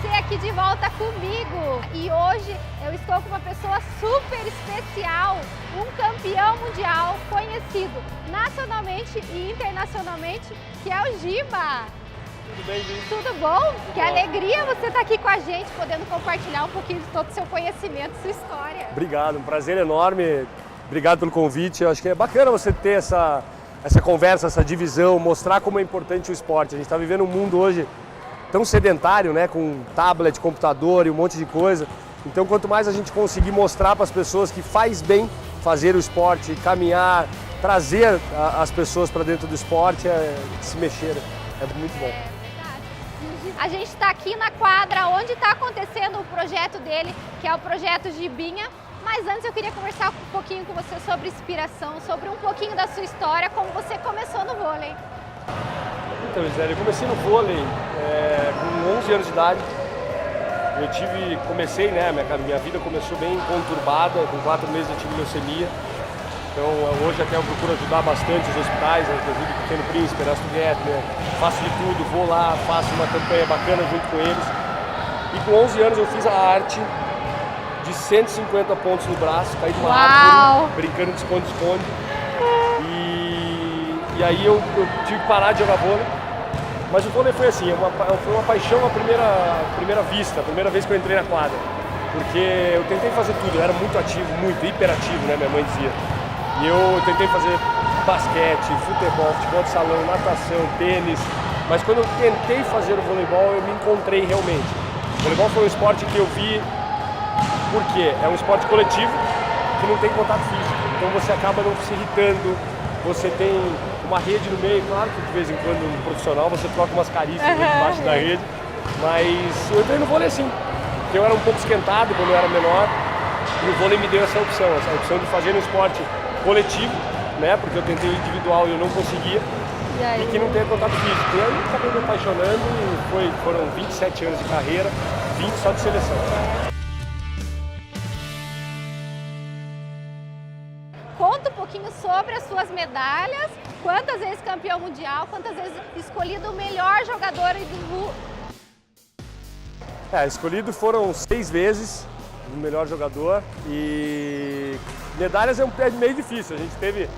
você aqui de volta comigo. E hoje eu estou com uma pessoa super especial, um campeão mundial conhecido nacionalmente e internacionalmente, que é o Giba. Tudo bem, Gi? Tudo bom? Que alegria você estar aqui com a gente, podendo compartilhar um pouquinho de todo o seu conhecimento, sua história. Obrigado, um prazer enorme. Obrigado pelo convite. Eu acho que é bacana você ter essa conversa, essa divisão, mostrar como é importante o esporte. A gente está vivendo um mundo hoje tão sedentário, né, com tablet, computador e um monte de coisa. Então, quanto mais a gente conseguir mostrar para as pessoas que faz bem fazer o esporte, caminhar, trazer as pessoas para dentro do esporte, se mexer, é muito bom. A gente está aqui na quadra onde está acontecendo o projeto dele, que é o projeto Gibinha. Mas antes eu queria conversar um pouquinho com você sobre inspiração, sobre um pouquinho da sua história, como você começou no vôlei. Então, Gisele, eu comecei no vôlei com 11 anos de idade. Comecei, né, minha vida começou bem conturbada, com 4 meses eu tive leucemia. Então hoje até eu procuro ajudar bastante os hospitais, eu ajudo o Pequeno Príncipe, Erasmo Guettner, faço de tudo, vou lá, faço uma campanha bacana junto com eles. E com 11 anos eu fiz a arte de 150 pontos no braço, caí de uma árvore, brincando de esconde-esconde. E aí eu tive que parar de jogar vôlei. Mas o vôlei foi assim, foi uma paixão à primeira vista, a primeira vez que eu entrei na quadra. Porque eu tentei fazer tudo, eu era muito ativo, muito hiperativo, né, minha mãe dizia. E eu tentei fazer basquete, futebol, futebol de salão, natação, tênis. Mas quando eu tentei fazer o voleibol, eu me encontrei realmente. O voleibol foi um esporte que eu vi. Por quê? É um esporte coletivo que não tem contato físico, então você acaba não se irritando, você tem uma rede no meio, claro que de vez em quando um profissional você troca umas carícias debaixo da rede, mas eu entrei no vôlei assim, porque eu era um pouco esquentado quando eu era menor e o vôlei me deu essa opção de fazer um esporte coletivo, né, porque eu tentei o individual e eu não conseguia, e que não tem contato físico. E aí eu acabei me apaixonando e foram 27 anos de carreira, 20 só de seleção. Conta um pouquinho sobre as suas medalhas, quantas vezes campeão mundial, quantas vezes escolhido o melhor jogador do... Escolhido foram 6 vezes o melhor jogador e medalhas é meio difícil. A gente teve,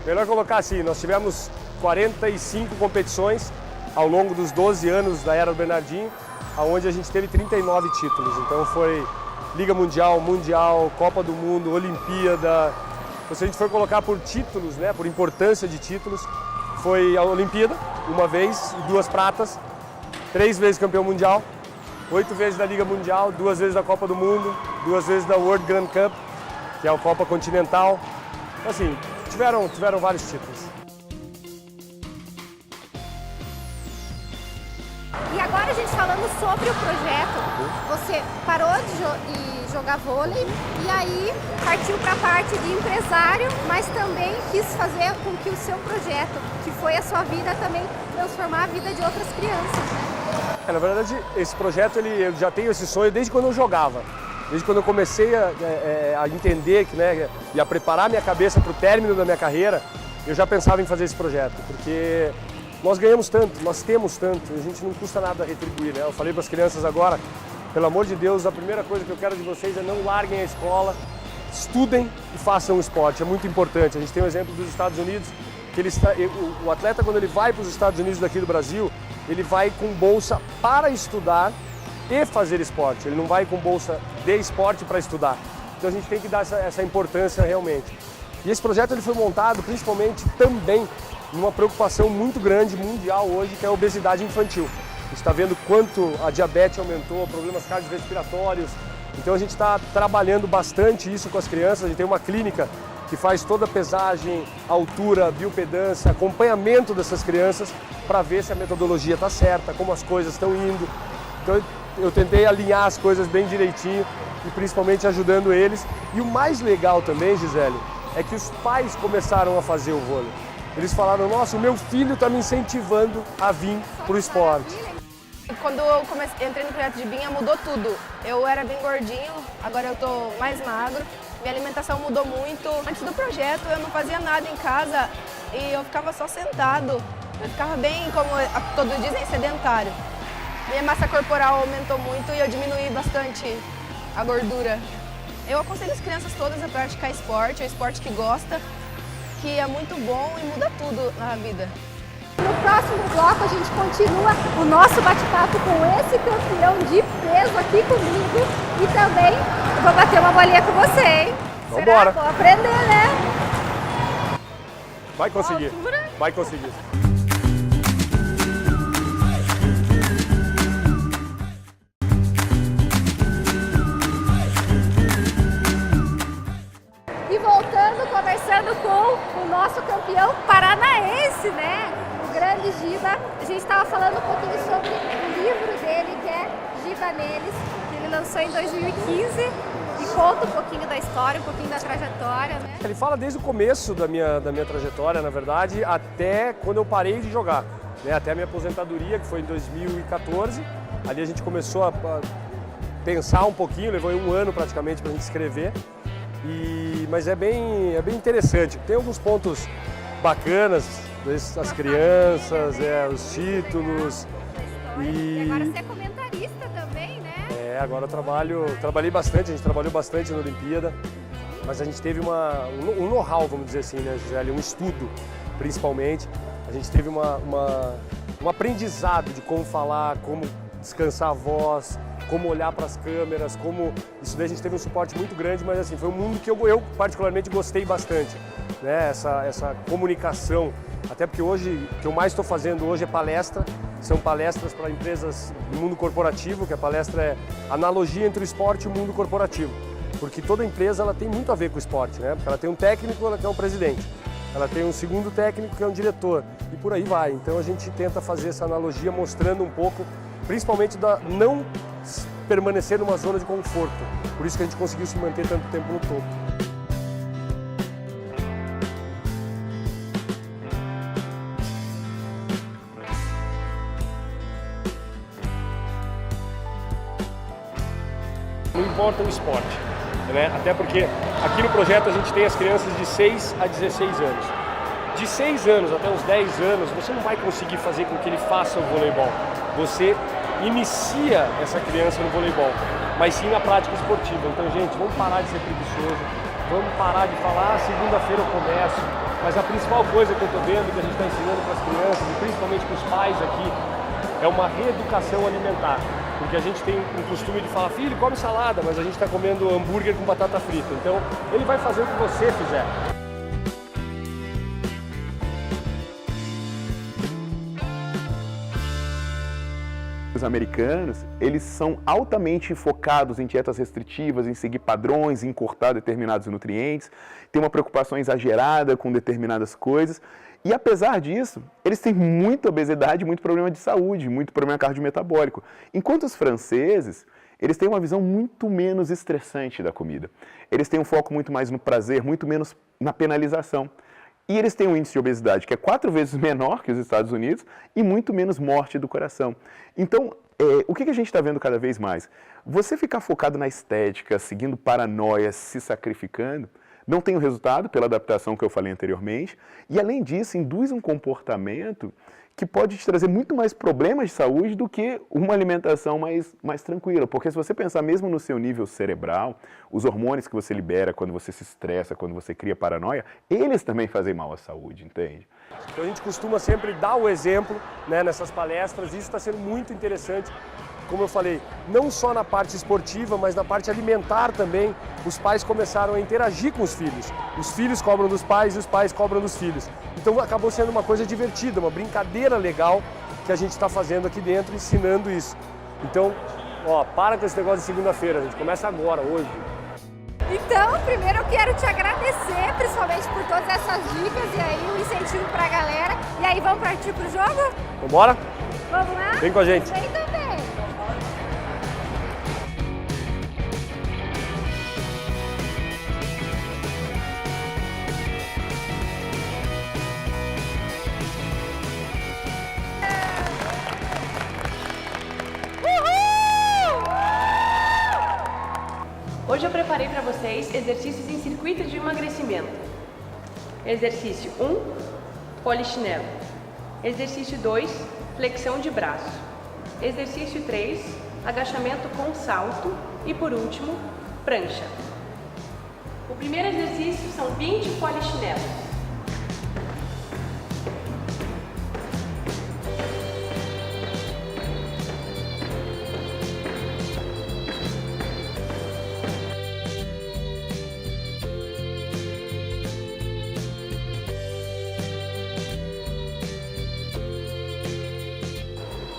melhor colocar assim, nós tivemos 45 competições ao longo dos 12 anos da era do Bernardinho, onde a gente teve 39 títulos. Então foi Liga Mundial, Mundial, Copa do Mundo, Olimpíada. Se a gente for colocar por títulos, né, por importância de títulos, foi a Olimpíada, uma vez, e 2 pratas, 3 vezes campeão mundial, 8 vezes da Liga Mundial, 2 vezes da Copa do Mundo, 2 vezes da World Grand Cup, que é a Copa Continental. Assim, tiveram vários títulos. E agora a gente falando sobre o projeto, você parou de jogar vôlei e aí partiu para a parte de empresário, mas também quis fazer com que o seu projeto, que foi a sua vida, também transformar a vida de outras crianças, né? Na verdade, esse projeto eu já tenho esse sonho desde quando eu jogava. Desde quando eu comecei a entender e a preparar minha cabeça para o término da minha carreira, eu já pensava em fazer esse projeto, porque nós ganhamos tanto, nós temos tanto, a gente não custa nada retribuir, né? Eu falei para as crianças agora, pelo amor de Deus, a primeira coisa que eu quero de vocês é não larguem a escola, estudem e façam esporte, é muito importante. A gente tem um exemplo dos Estados Unidos, que o atleta quando ele vai para os Estados Unidos daqui do Brasil, ele vai com bolsa para estudar e fazer esporte, ele não vai com bolsa de esporte para estudar. Então a gente tem que dar essa importância realmente. E esse projeto ele foi montado principalmente também numa preocupação muito grande mundial hoje, que é a obesidade infantil. A gente está vendo quanto a diabetes aumentou, problemas cardiorrespiratórios. Então a gente está trabalhando bastante isso com as crianças. A gente tem uma clínica que faz toda a pesagem, altura, biopedância, acompanhamento dessas crianças para ver se a metodologia está certa, como as coisas estão indo. Então eu tentei alinhar as coisas bem direitinho e principalmente ajudando eles. E o mais legal também, Gisele, é que os pais começaram a fazer o vôlei. Eles falaram, nossa, o meu filho está me incentivando a vir para o esporte. Quando eu entrei no projeto Gibinha, mudou tudo. Eu era bem gordinho, agora eu estou mais magro. Minha alimentação mudou muito. Antes do projeto, eu não fazia nada em casa e eu ficava só sentado. Eu ficava bem, como todos dizem, sedentário. minha massa corporal aumentou muito e eu diminuí bastante a gordura. Eu aconselho as crianças todas a praticar esporte, é um esporte que gosta, que é muito bom e muda tudo na vida. No próximo bloco a gente continua o nosso bate-papo com esse campeão de peso aqui comigo e também vou bater uma bolinha com você, hein? Vambora! Vou aprender, né? Vai conseguir, Altura. vai conseguir. E voltando, conversando com o nosso campeão paranaense, né? O grande Giba. A gente estava falando um pouquinho sobre o livro dele, que é Giba Neles, que ele lançou em 2015 e conta um pouquinho da história, um pouquinho da trajetória, né? Ele fala desde o começo da minha trajetória, na verdade, até quando eu parei de jogar, né? Até a minha aposentadoria, que foi em 2014. Ali a gente começou a pensar um pouquinho, levou um ano praticamente para a gente escrever. Mas é bem interessante. Tem alguns pontos bacanas, as crianças, os títulos. E agora você é comentarista também, né? Agora eu trabalhei bastante, a gente trabalhou bastante na Olimpíada, mas a gente teve um know-how, vamos dizer assim, né, Gisele? Um estudo, principalmente. A gente teve um aprendizado de como falar, como descansar a voz, como olhar para as câmeras, isso daí a gente teve um suporte muito grande, mas assim, foi um mundo que eu particularmente gostei bastante, né? Essa comunicação, até porque hoje, o que eu mais estou fazendo hoje é palestra, são palestras para empresas do mundo corporativo, que a palestra é analogia entre o esporte e o mundo corporativo, porque toda empresa ela tem muito a ver com o esporte, né? Porque ela tem um técnico, ela tem um presidente, ela tem um segundo técnico que é um diretor, e por aí vai. Então a gente tenta fazer essa analogia mostrando um pouco, principalmente da não permanecer numa zona de conforto. Por isso que a gente conseguiu se manter tanto tempo no topo. Não importa o esporte, né? Até porque aqui no projeto a gente tem as crianças de 6 a 16 anos. De 6 anos até os 10 anos, você não vai conseguir fazer com que ele faça o voleibol. Você inicia essa criança no voleibol, mas sim na prática esportiva. Então, gente, vamos parar de ser preguiçoso, vamos parar de falar, segunda-feira eu começo, mas a principal coisa que eu estou vendo, que a gente está ensinando para as crianças, e principalmente para os pais aqui, é uma reeducação alimentar. Porque a gente tem um costume de falar, filho, come salada, mas a gente está comendo hambúrguer com batata frita. Então, ele vai fazer o que você fizer. Os americanos, eles são altamente focados em dietas restritivas, em seguir padrões, em cortar determinados nutrientes, tem uma preocupação exagerada com determinadas coisas. E apesar disso, eles têm muita obesidade, muito problema de saúde, muito problema cardiometabólico. Enquanto os franceses, eles têm uma visão muito menos estressante da comida. Eles têm um foco muito mais no prazer, muito menos na penalização. E eles têm um índice de obesidade que é 4 vezes menor que os Estados Unidos e muito menos morte do coração. Então, o que a gente está vendo cada vez mais? Você ficar focado na estética, seguindo paranoias, se sacrificando, não tem o resultado pela adaptação que eu falei anteriormente, e além disso, induz um comportamento que pode te trazer muito mais problemas de saúde do que uma alimentação mais tranquila. Porque se você pensar mesmo no seu nível cerebral, os hormônios que você libera quando você se estressa, quando você cria paranoia, eles também fazem mal à saúde, entende? Então a gente costuma sempre dar o exemplo, né, nessas palestras, e isso está sendo muito interessante. Como eu falei, não só na parte esportiva, mas na parte alimentar também, os pais começaram a interagir com os filhos cobram dos pais e os pais cobram dos filhos. Então acabou sendo uma coisa divertida, uma brincadeira legal que a gente está fazendo aqui dentro, ensinando isso. Então, para com esse negócio de segunda-feira, a gente começa agora, hoje. Então, primeiro eu quero te agradecer, principalmente por todas essas dicas e aí o incentivo pra galera. E aí, vamos partir pro jogo? Vambora? Vamos lá? Vem com a gente. Vem também. Hoje eu preparei para vocês exercícios em circuito de emagrecimento. Exercício 1, polichinelo. Exercício 2, flexão de braço. Exercício 3, agachamento com salto e, por último, prancha. O primeiro exercício são 20 polichinelos.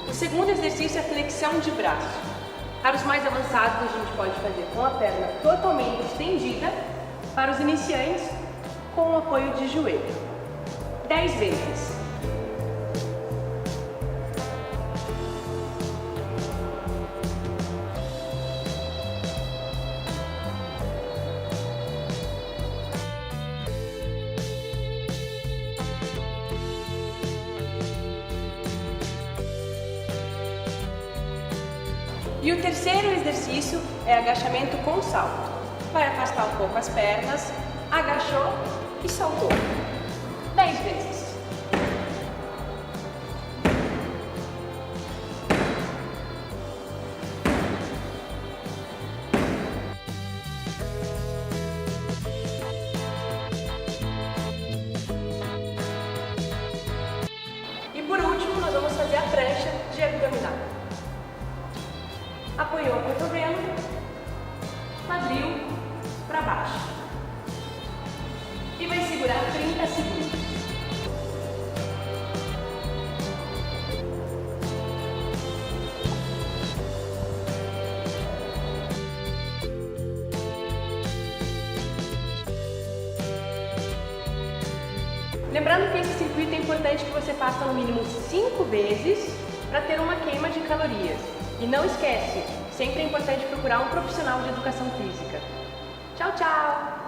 O segundo exercício é flexão de braço. Para os mais avançados, a gente pode fazer com a perna totalmente estendida. Para os iniciantes, com o apoio de joelho. 10 vezes. E o terceiro exercício é agachamento com salto. Vai afastar um pouco as pernas, agachou e saltou. 10 vezes. E por último, nós vamos fazer a prancha de abdominal. Apoiou o cotovelo, quadril para baixo. E vai segurar 30 segundos. Lembrando que esse circuito é importante que você faça no mínimo 5 vezes para ter uma queima de calorias. E não esquece, sempre é importante procurar um profissional de educação física. Tchau, tchau!